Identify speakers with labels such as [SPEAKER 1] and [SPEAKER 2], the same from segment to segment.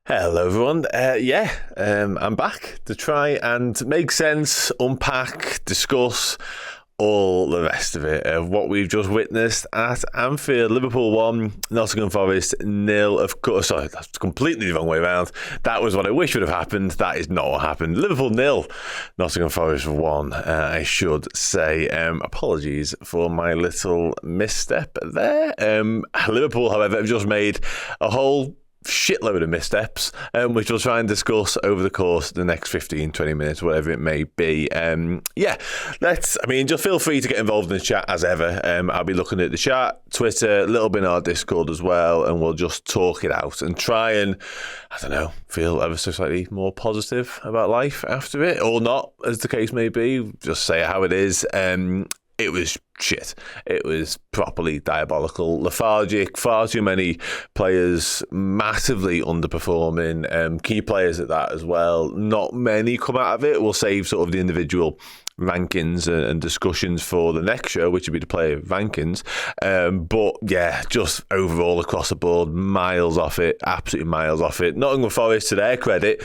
[SPEAKER 1] Hello, everyone. I'm back to try and make sense, unpack, discuss all the rest of it, of what we've just witnessed at Anfield. Liverpool 1, Nottingham Forest 0. Of course, sorry, that's completely the wrong way around. That was what I wish would have happened. That is not what happened. Liverpool 0, Nottingham Forest 1, I should say. Apologies for my little misstep there. Liverpool, however, have just made a whole shitload of missteps, which we'll try and discuss over the course of the next 15, 20 minutes, whatever it may be. Just feel free to get involved in the chat as ever. I'll be looking at the chat, Twitter, a little bit in our Discord as well, and we'll just talk it out and try and, feel ever so slightly more positive about life after it, or not, as the case may be. Just say how it is. It was shit. It was properly diabolical, lethargic, far too many players massively underperforming, key players at that as well. Not many come out of it. We'll save sort of the individual rankings and discussions for the next show, which would be the player rankings. Just overall across the board, miles off it, absolutely miles off it. Nottingham Forest, to their credit,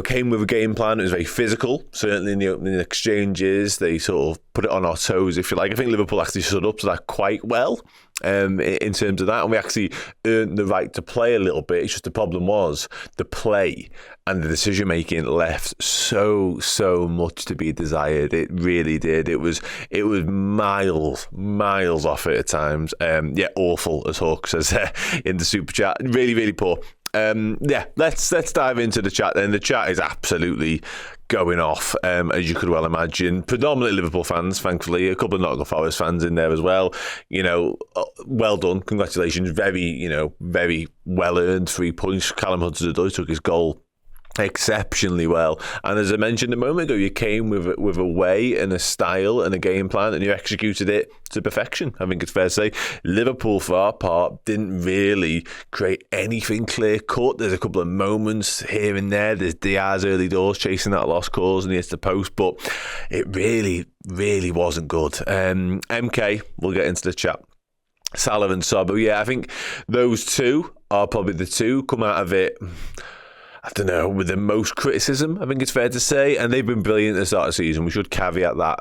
[SPEAKER 1] came with a game plan. It was very physical, certainly in the opening exchanges. They sort of put it on our toes, if you like. I think Liverpool actually stood up to that quite well. In terms of that, and we actually earned the right to play a little bit. It's just the problem was the play and the decision making left so much to be desired. It really did. It was miles off it at times. Awful, as Hawk says in the super chat. Really poor. Let's dive into the chat then. The chat is absolutely going off, as you could well imagine. Predominantly Liverpool fans, thankfully. A couple of Nottingham Forest fans in there as well. Well done. Congratulations. Very well earned 3 points. Callum Hudson-Odoi took his goal exceptionally well, and as I mentioned a moment ago, you came with a way and a style and a game plan, and you executed it to perfection. I think it's fair to say Liverpool, for our part, didn't really create anything clear cut. There's a couple of moments here and there. There's Diaz early doors chasing that lost cause and he hits the post, but it really wasn't good. MK, we'll get into the chat. Salah and Sobo, I think those two are probably the two come out of it, with the most criticism, I think it's fair to say. And they've been brilliant at the start of the season. We should caveat that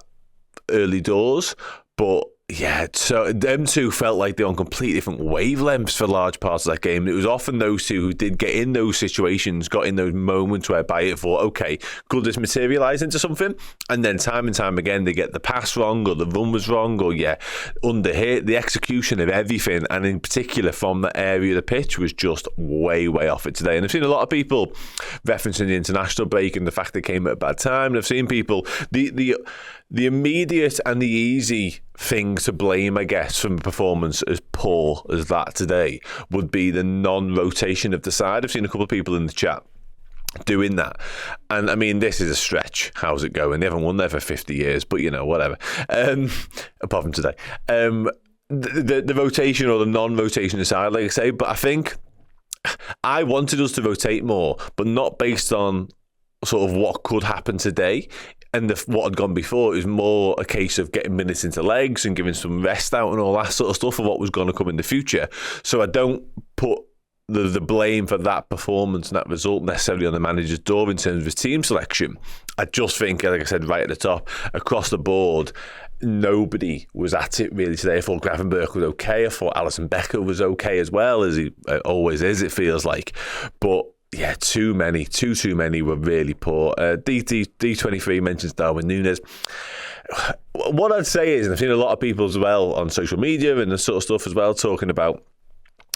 [SPEAKER 1] early doors. But so them two felt like they're on completely different wavelengths for large parts of that game. It was often those two who did get in those situations, got in those moments whereby it thought, okay, could this materialise into something? And then time and time again, they get the pass wrong, or the run was wrong, or underhit. The execution of everything, and in particular from that area of the pitch, was just way off it today. And I've seen a lot of people referencing the international break and the fact they came at a bad time. And I've seen people, the immediate and the easy thing to blame, I guess, from a performance as poor as that today would be the non-rotation of the side. I've seen a couple of people in the chat doing that. And I mean, this is a stretch. How's it going? They haven't won there for 50 years, but whatever. Apart from today. The rotation or the non-rotation aside, like I say, but I think I wanted us to rotate more, but not based on sort of what could happen today and what had gone before. It was more a case of getting minutes into legs and giving some rest out and all that sort of stuff for what was going to come in the future. So I don't put the blame for that performance and that result necessarily on the manager's door in terms of his team selection. I just think, like I said right at the top, across the board, nobody was at it really today. I thought Gravenberch was okay. I thought Alisson Becker was okay as well, as he always is, it feels like. But too many were really poor. D23 mentions Darwin Núñez. What I'd say is, and I've seen a lot of people as well on social media and the sort of stuff as well, talking about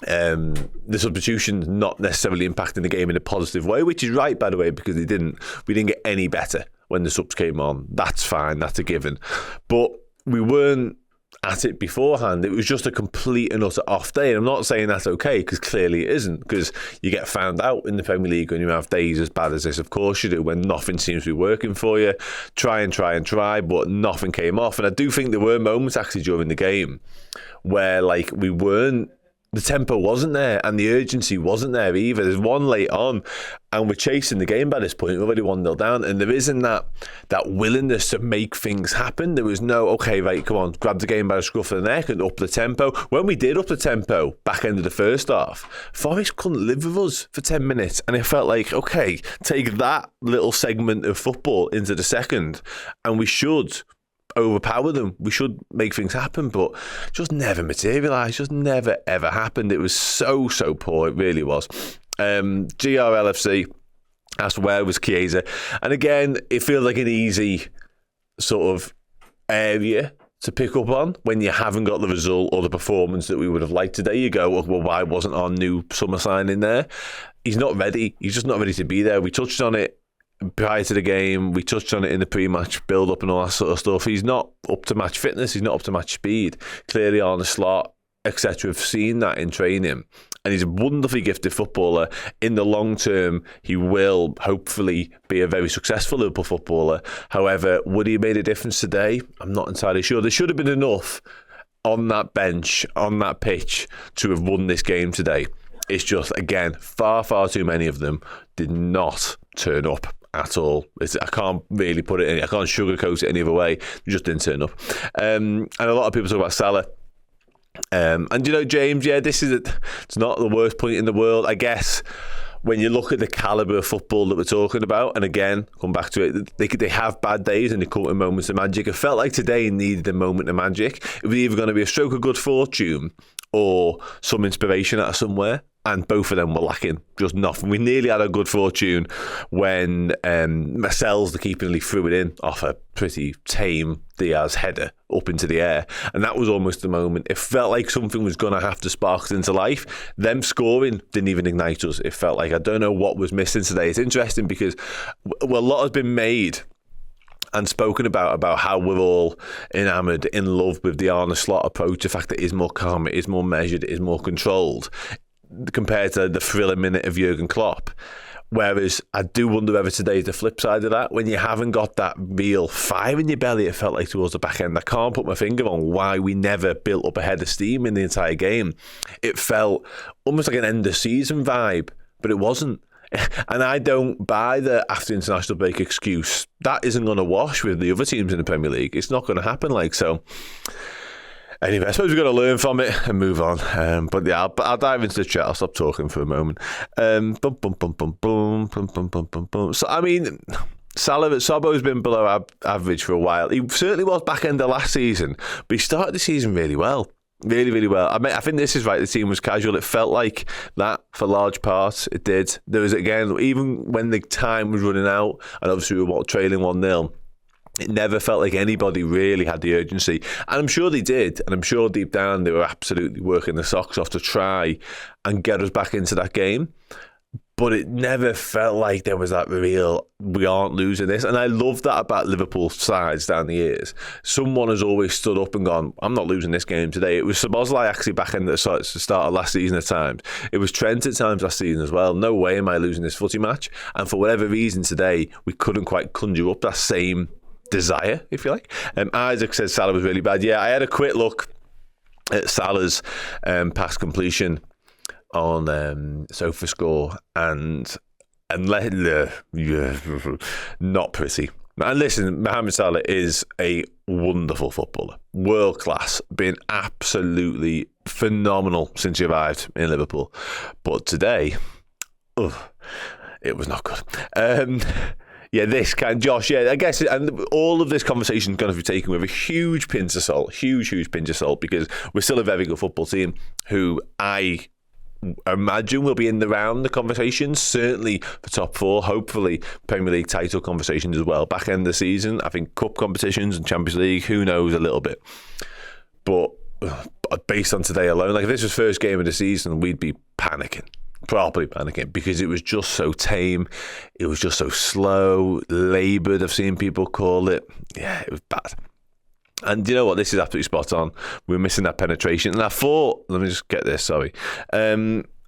[SPEAKER 1] the substitution not necessarily impacting the game in a positive way, which is right, by the way, because we didn't get any better when the subs came on. That's fine, that's a given. But we weren't at it beforehand. It was just a complete and utter off day. And I'm not saying that's okay, because clearly it isn't, because you get found out in the Premier League when you have days as bad as this. Of course you do, when nothing seems to be working for you. Try, but nothing came off. And I do think there were moments actually during the game where we weren't the tempo wasn't there and the urgency wasn't there either. There's one late on and we're chasing the game by this point. We're already 1-0 down and there isn't that willingness to make things happen. There was no, okay, right, come on, grab the game by the scruff of the neck and up the tempo. When we did up the tempo, back end of the first half, Forrest couldn't live with us for 10 minutes and it felt like, okay, take that little segment of football into the second and we should overpower them. We should make things happen, but just never materialised, just never ever happened. It was so poor, it really was. GRLFC asked where was Chiesa, and again it feels like an easy sort of area to pick up on when you haven't got the result or the performance that we would have liked today. You go, well, why wasn't our new summer signing there? He's not ready. He's just not ready to be there. We touched on it prior to the game, we touched on it in the pre-match build-up and all that sort of stuff. He's not up to match fitness, he's not up to match speed. Clearly on the slot, etc. We've seen that in training. And he's a wonderfully gifted footballer. In the long term, he will hopefully be a very successful Liverpool footballer. However, would he have made a difference today? I'm not entirely sure. There should have been enough on that bench, on that pitch, to have won this game today. It's just, again, far too many of them did not turn up at all. I can't really put it in. I can't sugarcoat it any other way. They just didn't turn up. And a lot of people talk about Salah. And you know, James, yeah, it's not the worst point in the world. I guess when you look at the calibre of football that we're talking about, and again, come back to it, they have bad days and they come in moments of magic. It felt like today needed a moment of magic. It was either going to be a stroke of good fortune or some inspiration out of somewhere. And both of them were lacking, just nothing. We nearly had a good fortune when Marcel's the keeper nearly threw it in off a pretty tame Diaz header up into the air. And that was almost the moment. It felt like something was going to have to spark us into life. Them scoring didn't even ignite us. It felt like, I don't know what was missing today. It's interesting because a lot has been made and spoken about how we're all enamoured, in love with the Arne Slot approach, the fact that it is more calm, it is more measured, it is more controlled, compared to the thriller minute of Jurgen Klopp. Whereas I do wonder whether today is the flip side of that. When you haven't got that real fire in your belly, it felt like towards the back end. I can't put my finger on why we never built up a head of steam in the entire game. It felt almost like an end of season vibe, but it wasn't. And I don't buy the after international break excuse. That isn't going to wash with the other teams in the Premier League. It's not going to happen like so. Anyway, I suppose we've got to learn from it and move on. But yeah, I'll dive into the chat. I'll stop talking for a moment. So, I mean, Sobbo's been below average for a while. He certainly was back end of last season, but he started the season really well. Really well. I mean, I think this is right. The team was casual. It felt like that for large parts. It did. There was, again, even when the time was running out, and obviously we were trailing 1-0, it never felt like anybody really had the urgency. And I'm sure they did. And I'm sure deep down they were absolutely working their socks off to try and get us back into that game. But it never felt like there was that real, we aren't losing this. And I love that about Liverpool sides down the years. Someone has always stood up and gone, I'm not losing this game today. It was Szoboszlai actually back in the start of last season at times. It was Trent at times last season as well. No way am I losing this footy match. And for whatever reason today, we couldn't quite conjure up that same desire, if you like. Isaac says Salah was really bad. Yeah, I had a quick look at Salah's pass completion on SofaScore and not pretty. And listen, Mohamed Salah is a wonderful footballer, world class, been absolutely phenomenal since he arrived in Liverpool. But today, it was not good. Yeah, this kind, Josh. Yeah, I guess, and all of this conversation is going to be taken with a huge pinch of salt, huge pinch of salt, because we're still a very good football team who I imagine will be in the round, the conversations, certainly for top four, hopefully Premier League title conversations as well. Back end of the season, I think cup competitions and Champions League, who knows a little bit. But based on today alone, like if this was first game of the season, we'd be panicking. Properly panicking, because it was just so tame, it was just so slow, laboured, I've seen people call it. Yeah, it was bad. And you know what, this is absolutely spot on. We're missing that penetration. And I thought, let me just get this, sorry.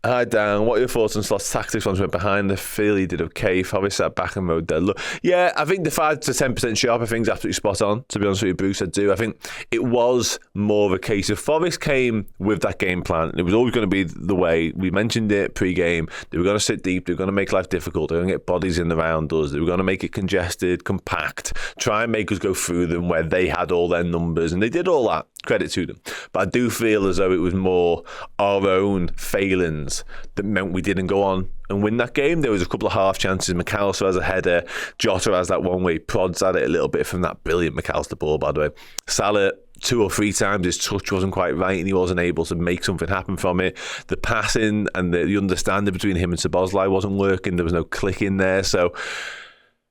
[SPEAKER 1] Hi Dan, what are your thoughts on Slott's tactics once he went behind the field? He did okay. Forrest sat back and rode their look. Yeah, I think the 5 to 10% sharper thing's absolutely spot on, to be honest with you, Bruce. I do. I think it was more of a case of Forrest came with that game plan. It was always going to be the way. We mentioned it pre-game. They were going to sit deep. They were going to make life difficult. They were going to get bodies in around us. They were going to make it congested, compact, try and make us go through them where they had all their numbers. And they did all that. Credit to them. But I do feel as though it was more our own failings that meant we didn't go on and win that game. There was a couple of half chances. McAllister has a header. Jota has that one way. Prods at it a little bit from that brilliant McAllister ball, by the way. Salah, 2 or 3 times his touch wasn't quite right and he wasn't able to make something happen from it. The passing and the understanding between him and Szoboszlai wasn't working. There was no click in there. So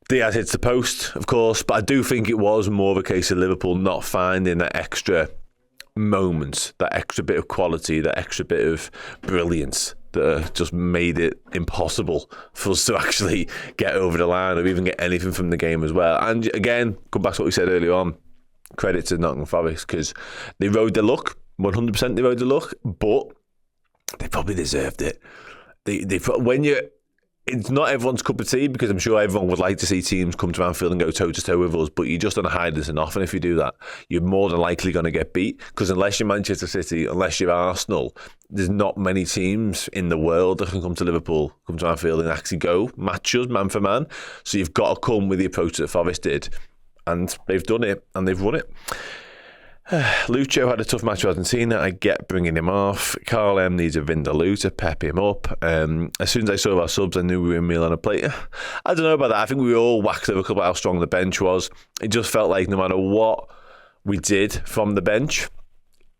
[SPEAKER 1] Diaz hits the post, of course, but I do think it was more of a case of Liverpool not finding that extra moments, that extra bit of quality, that extra bit of brilliance that just made it impossible for us to actually get over the line or even get anything from the game as well. And again, come back to what we said earlier on, credit to Nottingham Forest because they rode the luck, 100% they rode the luck, but they probably deserved it. It's not everyone's cup of tea because I'm sure everyone would like to see teams come to Anfield and go toe-to-toe with us, but you just don't hide this enough, and if you do that, you're more than likely going to get beat because unless you're Manchester City, unless you're Arsenal, there's not many teams in the world that can come to Liverpool, come to Anfield and actually go match us man for man. So you've got to come with the approach that Forest did, and they've done it, and they've won it. Lucho had a tough match with Argentina. I get bringing him off. Carl M needs a Vindaloo to pep him up. As soon as I saw our subs, I knew we were a meal on a plate. I don't know about that. I think we were all waxed over a couple of how strong the bench was. It just felt like no matter what we did from the bench,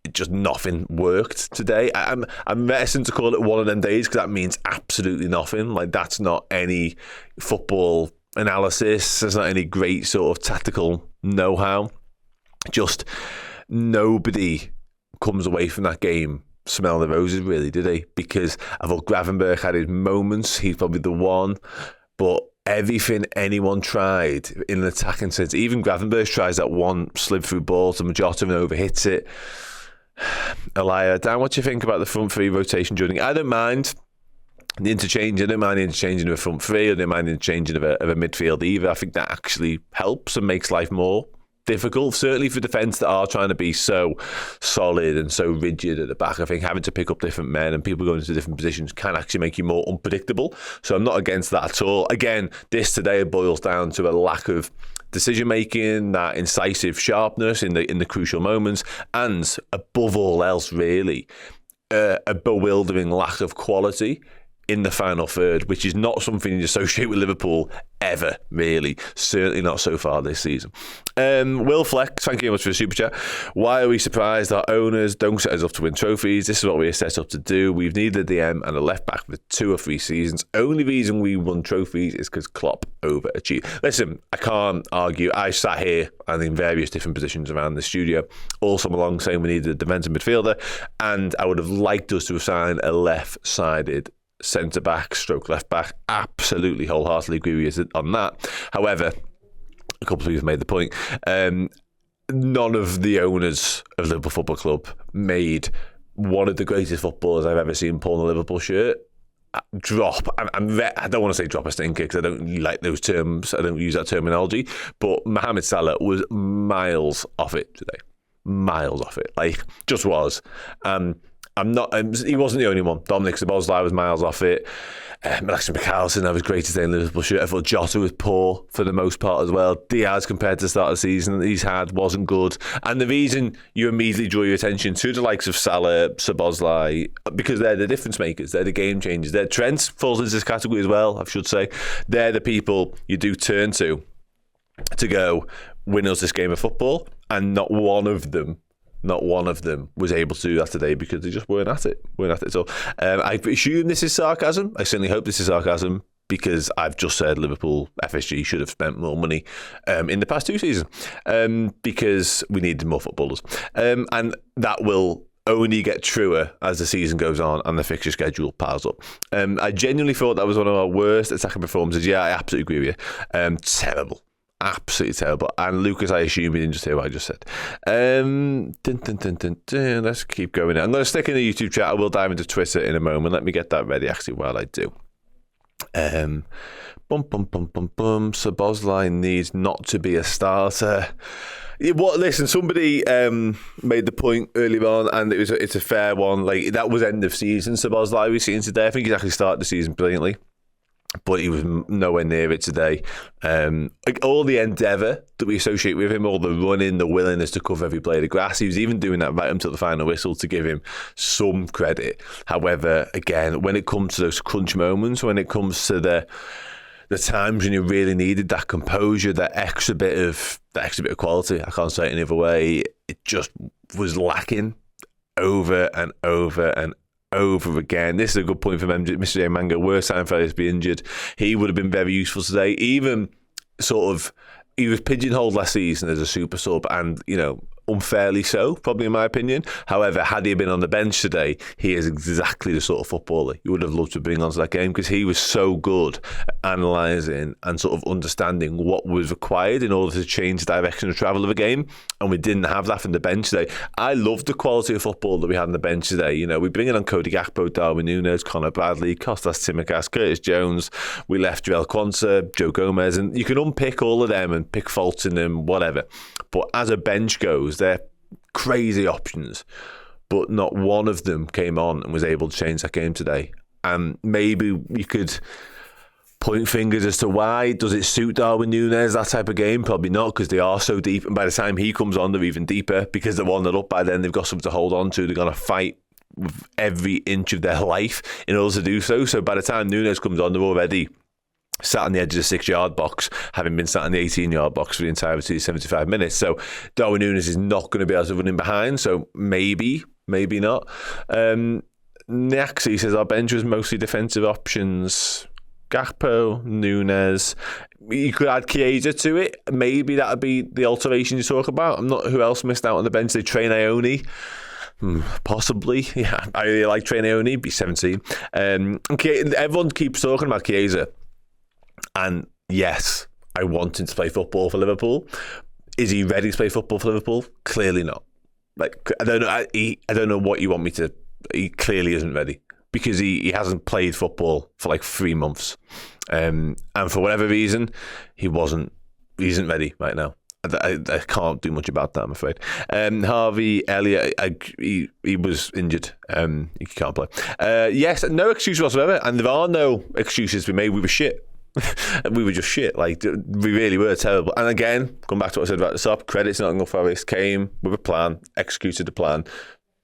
[SPEAKER 1] it just nothing worked today. I'm reticent to call it one of them days because that means absolutely nothing. Like that's not any football analysis. There's not any great sort of tactical know-how. Just nobody comes away from that game smelling the roses, really, did he? Because I thought Gravenberch had his moments. He's probably the one. But everything anyone tried in an attacking sense, even Gravenberch tries that one slip-through ball to Jota and overhits it. Elanga, Dan, what do you think about the front three rotation during? I don't mind the interchange. I don't mind the interchanging of a front three. I don't mind the interchanging of a midfield either. I think that actually helps and makes life more difficult, certainly for defence that are trying to be so solid and so rigid at the back. I think having to pick up different men and people going into different positions can actually make you more unpredictable. So I'm not against that at all. Again, this today boils down to a lack of decision making, that incisive sharpness in the crucial moments, and above all else, really, a bewildering lack of quality in the final third, which is not something you associate with Liverpool ever, really. Certainly not so far this season. Will Flex, thank you very much for the super chat. Why are we surprised our owners don't set us up to win trophies? This is what we are set up to do. We've needed a DM and a left back for 2 or 3 seasons. Only reason we won trophies is because Klopp overachieved. Listen, I can't argue. I sat here and in various different positions around the studio all summer long saying we needed a defensive midfielder, and I would have liked us to have signed a left-sided centre-back, stroke left-back. Absolutely wholeheartedly agree with you on that. However, a couple of people have made the point. None of the owners of Liverpool Football Club made one of the greatest footballers I've ever seen pull on a Liverpool shirt drop. I don't want to say drop a stinker because I don't like those terms. I don't use that terminology. But Mohamed Salah was miles off it today. Miles off it. Like, just was. He wasn't the only one. Dominic Szoboszlai was miles off it. Alexis McAllister had his greatest day in Liverpool shirt. I thought Jota was poor for the most part as well. Diaz, compared to the start of the season that he's had, wasn't good. And the reason you immediately draw your attention to the likes of Salah, Szoboszlai, because they're the difference makers. They're the game changers. Trent falls into this category as well, I should say. They're the people you do turn to go, win us this game of football. And not one of them was able to do that today because they just weren't at it at all. I assume this is sarcasm. I certainly hope this is sarcasm because I've just said Liverpool FSG should have spent more money in the past 2 seasons because we needed more footballers. And that will only get truer as the season goes on and the fixture schedule piles up. I genuinely thought that was one of our worst attacking performances. Yeah, I absolutely agree with you. Terrible. Absolutely terrible. And Lucas, I assume you didn't just hear what I just said. Let's keep going. I'm going to stick in the YouTube chat. I will dive into Twitter in a moment. Let me get that ready, actually, while I do. Szoboszlai needs not to be a starter. Listen, somebody made the point earlier on, and it's a fair one. Like, that was end of season Szoboszlai we've seen today. I think he's actually started the season brilliantly, but he was nowhere near it today. Like, all the endeavour that we associate with him, all the running, the willingness to cover every blade of grass, he was even doing that right until the final whistle, to give him some credit. However, again, when it comes to those crunch moments, when it comes to the times when you really needed that composure, that extra bit of quality, I can't say it any other way, it just was lacking over and over and over again. This is a good point from Mr. J. Mango. Worst time for Elliott to be injured. He would have been very useful today. Even sort of, he was pigeonholed last season as a super sub, and, you know, unfairly so, probably in my opinion. However, had he been on the bench today, he is exactly the sort of footballer you would have loved to bring onto that game, because he was so good at analysing and sort of understanding what was required in order to change the direction of travel of a game, and we didn't have that from the bench today. I loved the quality of football that we had on the bench today. You know, we bring in on Cody Gakpo, Darwin Núñez, Conor Bradley, Kostas Tsimikas, Curtis Jones. We left Joel Quansah, Joe Gomez, and you can unpick all of them and pick faults in them, whatever. But as a bench goes, they're crazy options, but not one of them came on and was able to change that game today. And maybe you could point fingers as to why. Does it suit Darwin Núñez, that type of game? Probably not, because they are so deep, and by the time he comes on, they're even deeper, because they're 1-0 up by then. They've got something to hold on to. They're going to fight with every inch of their life in order to do so. So by the time Núñez comes on, they're already sat on the edge of the 6-yard box, having been sat in the 18-yard box for the entirety of 75 minutes. So Darwin Núñez is not going to be able to run in behind, so maybe not. Niaxi says our bench was mostly defensive options. Gakpo, Núñez. You could add Chiesa to it. Maybe that would be the alteration you talk about. I'm not. Who else missed out on the bench? They train Ione. Possibly, yeah. I really like Train Ione. Be 17. Everyone keeps talking about Chiesa. And yes, I want him to play football for Liverpool. Is he ready to play football for Liverpool? Clearly not. Like, I don't know. I don't know what you want me to. He clearly isn't ready, because he hasn't played football for like 3 months, and for whatever reason, he isn't ready right now. I can't do much about that, I'm afraid. Harvey Elliott, he was injured. He can't play. Yes, no excuse whatsoever, and there are no excuses to be made. We were shit. We were just shit. Like, we really were terrible. And again, come back to what I said about the top. Credits to Nottingham Forest. Came with a plan, executed the plan,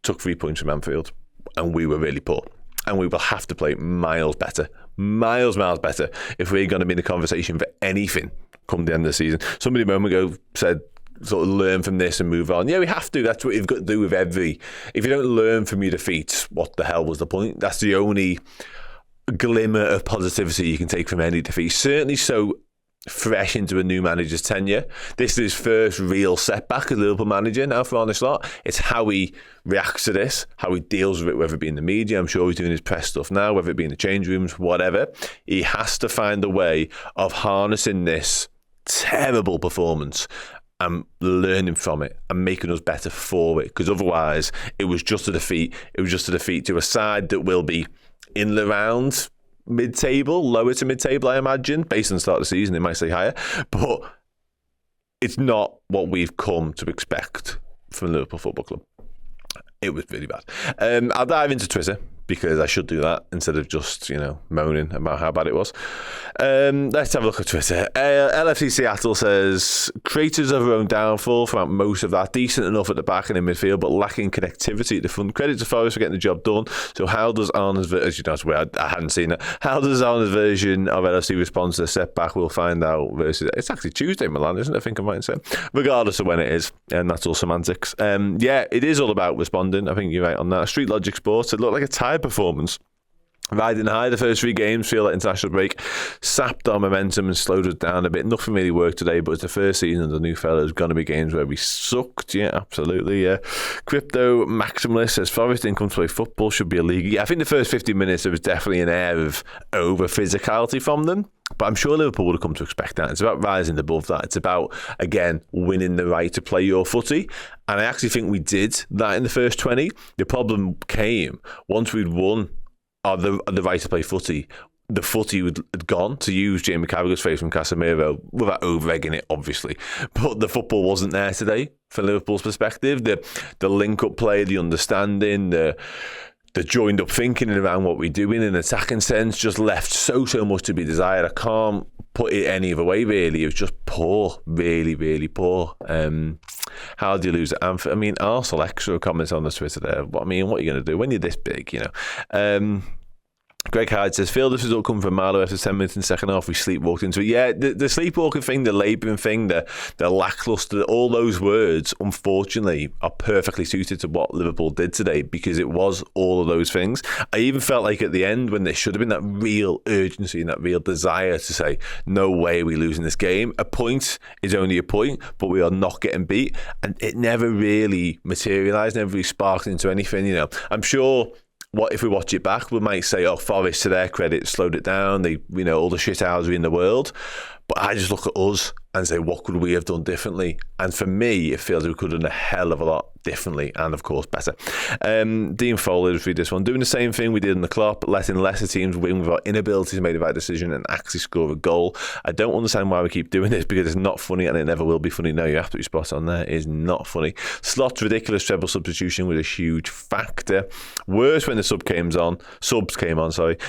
[SPEAKER 1] took 3 points from Anfield, and we were really poor. And we will have to play miles better if we're going to be in the conversation for anything come the end of the season. Somebody a moment ago said, sort of learn from this and move on. Yeah, we have to. That's what you've got to do with every. If you don't learn from your defeats, what the hell was the point? That's the only glimmer of positivity you can take from any defeat. Certainly so fresh into a new manager's tenure. This is his first real setback as Liverpool manager now for Arne Slot. It's how he reacts to this, how he deals with it, whether it be in the media. I'm sure he's doing his press stuff now, whether it be in the change rooms, whatever. He has to find a way of harnessing this terrible performance and learning from it and making us better for it, because otherwise it was just a defeat. It was just a defeat to a side that will be in the round, mid-table, lower to mid-table, I imagine. Based on the start of the season, they might say higher. But it's not what we've come to expect from Liverpool Football Club. It was really bad. I'll dive into Twitter, because I should do that instead of just, moaning about how bad it was. Let's have a look at Twitter. LFC Seattle says, creators of our own downfall throughout most of that. Decent enough at the back and in midfield, but lacking connectivity at the front. Credit to Forrest for getting the job done. So how does Arne's version, I hadn't seen it. How does Arne's version of LFC respond to the setback? We'll find out. Versus, it's actually Tuesday, Milan, isn't it? I think I'm right in saying. Regardless of when it is, and that's all semantics. Yeah, it is all about responding. I think you're right on that. Street Logic Sports, it looked like a tired performance. Riding high the first 3 games, feel like international break sapped our momentum and slowed us down a bit. Nothing really worked today, but it's the first season of the new fella. There's going to be games where we sucked. Yeah, absolutely. Yeah. Crypto Maximalist says Forest didn't come to play football, should be a league. Yeah, I think the first 50 minutes there was definitely an air of over physicality from them. But I'm sure Liverpool would have come to expect that. It's about rising above that. It's about, again, winning the right to play your footy. And I actually think we did that in the first 20. The problem came once we'd won the right to play footy. The footy had gone, to use Jamie Carragher's phrase from Casemiro, without over-egging it, obviously. But the football wasn't there today, from Liverpool's perspective. The link-up play, the understanding, the joined-up thinking around what we're doing in an attacking sense just left so much to be desired. I can't put it any other way, really. It was just poor, really, really poor. How do you lose it? I mean, Arsenal extra comments on the Twitter there. What are you going to do when you're this big, you know? Greg Hyde says, feel this result come from Marlow after 10 minutes in the second half. We sleepwalked into it. Yeah, the sleepwalking thing, the labouring thing, the lacklustre, all those words, unfortunately, are perfectly suited to what Liverpool did today, because it was all of those things. I even felt like at the end, when there should have been that real urgency and that real desire to say, no way are we losing this game. A point is only a point, but we are not getting beat. And it never really materialised, never really sparked into anything, you know. I'm sure... What if we watch it back, we might say, oh, Forrest, to their credit, slowed it down. They, you know, all the shithousery in the world. But I just look at us and say, what could we have done differently? And for me, it feels we could have done a hell of a lot differently and, of course, better. Dean Foley, read this one. Doing the same thing we did in the Klopp, letting lesser teams win with our inability to make the right decision and actually score a goal. I don't understand why we keep doing this, because it's not funny and it never will be funny. No, you're absolutely spot on there. It is not funny. Slot's ridiculous treble substitution was a huge factor. Worse when the subs came on.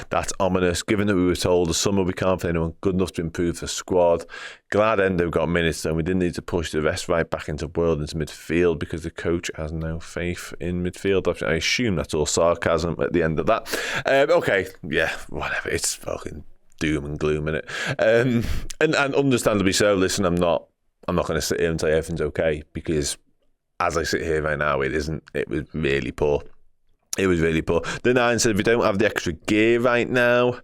[SPEAKER 1] That's ominous. Given that we were told the summer we can't find anyone good enough to improve the squad. Glad Endo got minutes, and we didn't need to push the rest right back into midfield because the coach has no faith in midfield. I assume that's all sarcasm at the end of that. Okay, yeah, whatever. It's fucking doom and gloom, innit? And understandably so. Listen, I'm not going to sit here and say everything's okay, because as I sit here right now, it isn't. It was really poor. It was really poor. The 9 said, if we don't have the extra gear right now,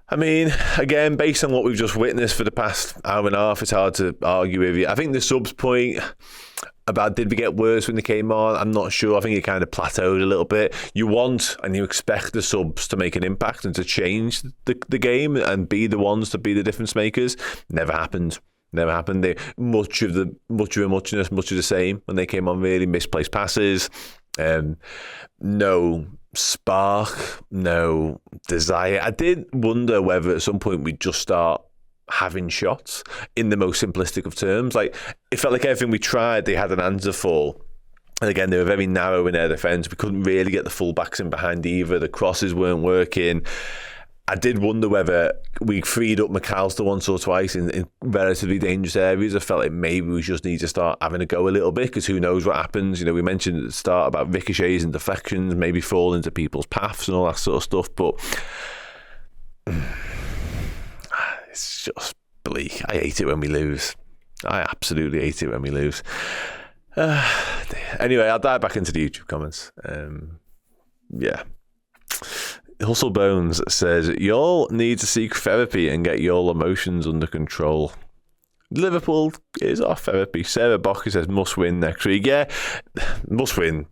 [SPEAKER 1] I mean, again, based on what we've just witnessed for the past hour and a half, it's hard to argue with you. I think the subs point about did we get worse when they came on, I'm not sure. I think it kind of plateaued a little bit. You want and you expect the subs to make an impact and to change the game and be the ones to be the difference makers. Never happened. They much of the muchness, much of the same when they came on. Really misplaced passes, no spark, no desire. I did wonder whether at some point we'd just start having shots in the most simplistic of terms. Like, it felt like everything we tried, they had an answer for. And again, they were very narrow in their defence. We couldn't really get the full-backs in behind either. The crosses weren't working. I did wonder whether we freed up McAllister once or twice in relatively dangerous areas. I felt like maybe we just need to start having a go a little bit, because who knows what happens. You know, we mentioned at the start about ricochets and deflections, maybe fall into people's paths and all that sort of stuff, but it's just bleak. I hate it when we lose. I absolutely hate it when we lose. Anyway, I'll dive back into the YouTube comments. Yeah. Hustle Bones says, y'all need to seek therapy and get your emotions under control. Liverpool is our therapy. Sarah Bocker says, must win next week. Yeah, must win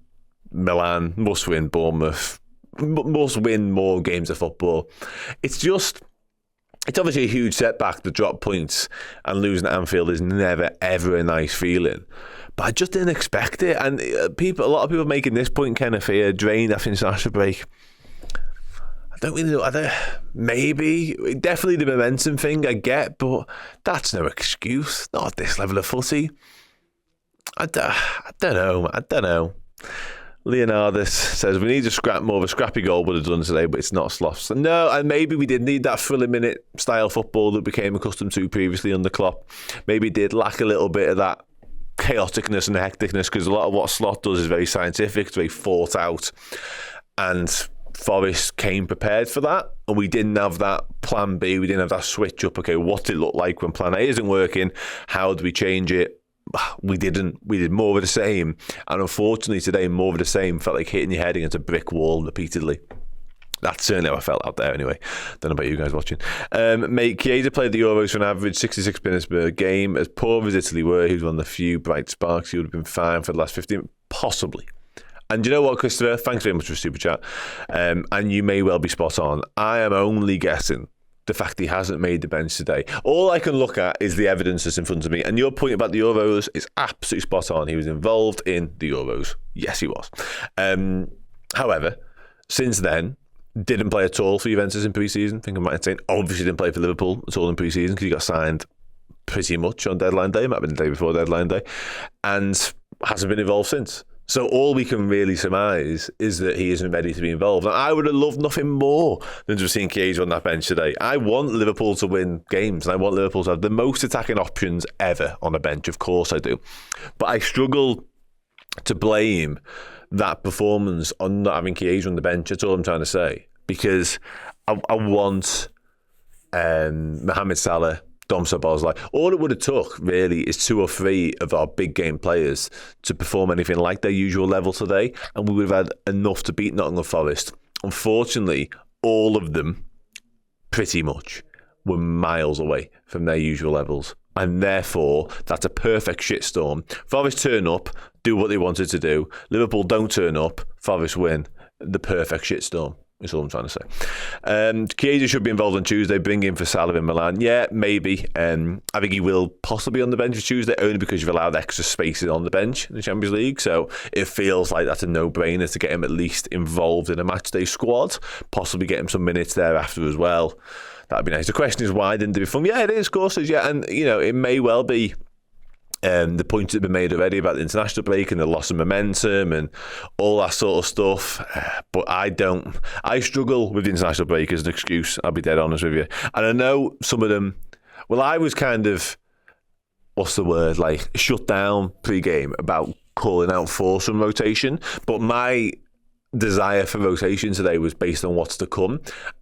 [SPEAKER 1] Milan, must win Bournemouth, must win more games of football. It's obviously a huge setback to drop points, and losing at Anfield is never, ever a nice feeling. But I just didn't expect it. And a lot of people making this point, kind of fear, drained after international break. Don't really know. Maybe, definitely the momentum thing I get, but that's no excuse. Not at this level of footy. I don't know. Leonardus says, we need more of a scrappy goal would have done today, but it's not sloths. No, and maybe we did need that thriller-minute style football that we became accustomed to previously under Klopp. Maybe it did lack a little bit of that chaoticness and hecticness, because a lot of what Slot does is very scientific, it's very thought out, and Forrest came prepared for that, and we didn't have that plan B. We didn't have that switch up. Okay, what's it look like when plan A isn't working? How do we change it? We didn't. We did more of the same, and unfortunately today, more of the same felt like hitting your head against a brick wall repeatedly. That's certainly how I felt out there anyway. Don't know about you guys watching. Mate, Chiesa played the Euros for an average 66 minutes per game. As poor as Italy were, he was one of the few bright sparks. He would have been fine for the last 15, possibly. And you know what, Christopher? Thanks very much for the super chat. And you may well be spot on. I am only guessing the fact he hasn't made the bench today. All I can look at is the evidence that's in front of me. And your point about the Euros is absolutely spot on. He was involved in the Euros. Yes, he was. However, since then, didn't play at all for Juventus in pre-season. I think I might have saying obviously didn't play for Liverpool at all in pre-season because he got signed pretty much on deadline day. Might have been the day before deadline day. And hasn't been involved since. So all we can really surmise is that he isn't ready to be involved. And I would have loved nothing more than just seeing Chiesa on that bench today. I want Liverpool to win games, and I want Liverpool to have the most attacking options ever on a bench. Of course I do. But I struggle to blame that performance on not having Chiesa on the bench. That's all I'm trying to say. Because I want Mohamed Salah, Dom Szoboszlai. All it would have took, really, is 2 or 3 of our big game players to perform anything like their usual level today, and we would have had enough to beat Nottingham Forest. Unfortunately, all of them, pretty much, were miles away from their usual levels. And therefore, that's a perfect shitstorm. Forest turn up, do what they wanted to do. Liverpool don't turn up, Forest win. The perfect shitstorm. That's all I'm trying to say. Chiesa should be involved on Tuesday. Bring in for Salah in Milan. Yeah, maybe. I think he will possibly be on the bench for Tuesday, only because you've allowed extra spaces on the bench in the Champions League. So it feels like that's a no-brainer to get him at least involved in a matchday squad. Possibly get him some minutes thereafter as well. That'd be nice. The question is, why didn't it perform? Yeah, it is, of course. Yeah, and it may well be. The points that have been made already about the international break and the loss of momentum and all that sort of stuff. But I struggle with the international break as an excuse. I'll be dead honest with you. And I know some of them, I was kind of, what's the word, like shut down pre-game about calling out for some rotation. But my desire for rotation today was based on what's to come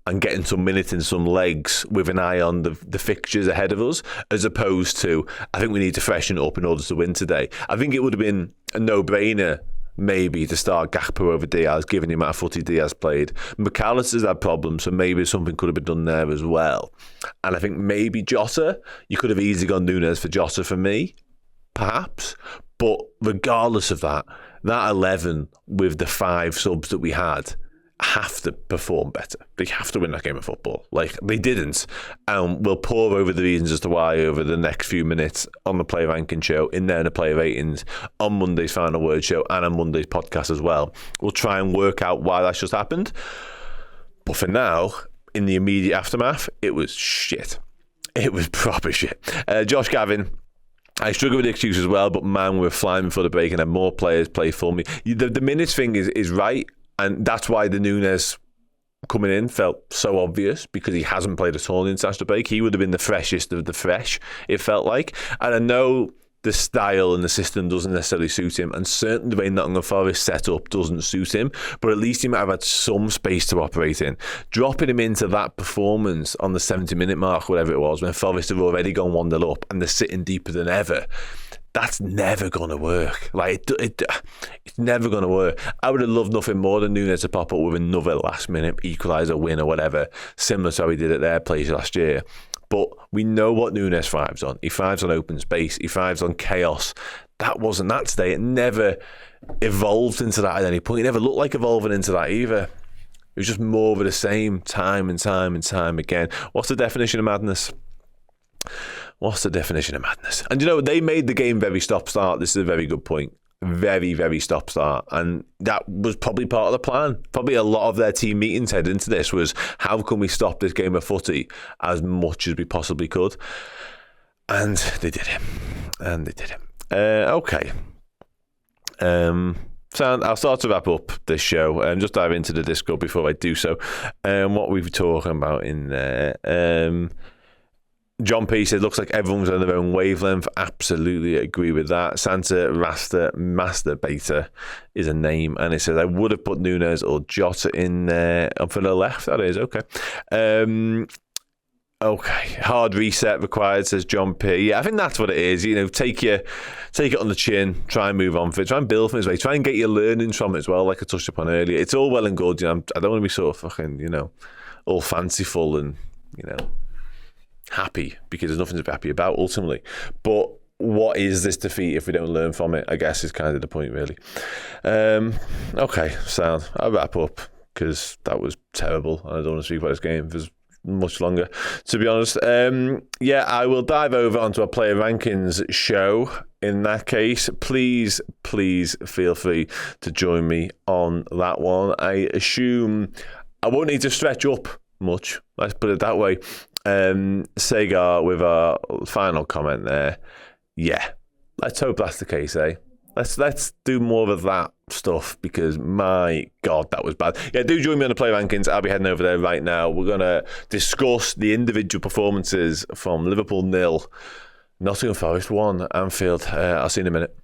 [SPEAKER 1] and getting some minutes in some legs with an eye on the fixtures ahead of us, as opposed to, I think we need to freshen it up in order to win today. I think it would have been a no-brainer maybe to start Gakpo over Diaz, given the amount of footy Diaz played. McAllister's had problems, so maybe something could have been done there as well. And I think maybe Jota, you could have easily gone Núñez for Jota for me, perhaps. But regardless of that 11 with the 5 subs that we had have to perform better. They have to win that game of football. Like, they didn't. And we'll pour over the reasons as to why over the next few minutes on the Player Ranking show, in there in the Player Ratings, on Monday's Final Word show, and on Monday's podcast as well. We'll try and work out why that's just happened. But for now, in the immediate aftermath, it was shit. It was proper shit. Josh Gavin, I struggle with the excuse as well, but man, we were flying before the break and had more players play for me. The minutes thing is right, and that's why the Núñez coming in felt so obvious, because he hasn't played at all in the international break. He would have been the freshest of the fresh, it felt like. And I know the style and the system doesn't necessarily suit him, and certainly the way Nottingham Forest set up doesn't suit him, but at least he might have had some space to operate in. Dropping him into that performance on the 70-minute mark, whatever it was, when Forest have already gone 1-0 up and they're sitting deeper than ever, that's never going to work. Like, it's never going to work. I would have loved nothing more than Núñez to pop up with another last-minute equaliser win or whatever, similar to how he did at their place last year. But we know what Núñez thrives on. He thrives on open space. He thrives on chaos. That wasn't that today. It never evolved into that at any point. It never looked like evolving into that either. It was just more of the same time and time and time again. What's the definition of madness? What's the definition of madness? And they made the game very stop-start. This is a very good point. Very, very stop-start. And that was probably part of the plan. Probably a lot of their team meetings heading into this was, how can we stop this game of footy as much as we possibly could? And they did it. Okay. So I'll start to wrap up this show and just dive into the Discord before I do so. What we've talking about in there. John P said, looks like everyone's on their own wavelength. Absolutely agree with that. Santa Rasta Master Beta is a name, and it says, I would have put Núñez or Jota in there. And for the left, that is okay. Okay, hard reset required, says John P. Yeah, I think that's what it is. Take it on the chin, try and move on for it, try and build from his way, try and get your learnings from it as well, like I touched upon earlier. It's all well and good. I don't want to be sort of fucking, all fanciful and, happy, because there's nothing to be happy about ultimately. But what is this defeat if we don't learn from it, I guess, is kind of the point, really. Okay, sound. I'll wrap up because that was terrible and I don't want to speak about this game for much longer, to be honest. Yeah, I will dive over onto a player rankings show. In that case, please feel free to join me on that one. I assume I won't need to stretch up much, let's put it that way. Sagar with our final comment there. Yeah, let's hope that's the case, eh? Let's do more of that stuff, because my God, that was bad. Yeah, do join me on the play rankings. I'll be heading over there right now. We're going to discuss the individual performances from Liverpool 0, Nottingham Forest 1, Anfield. I'll see you in a minute.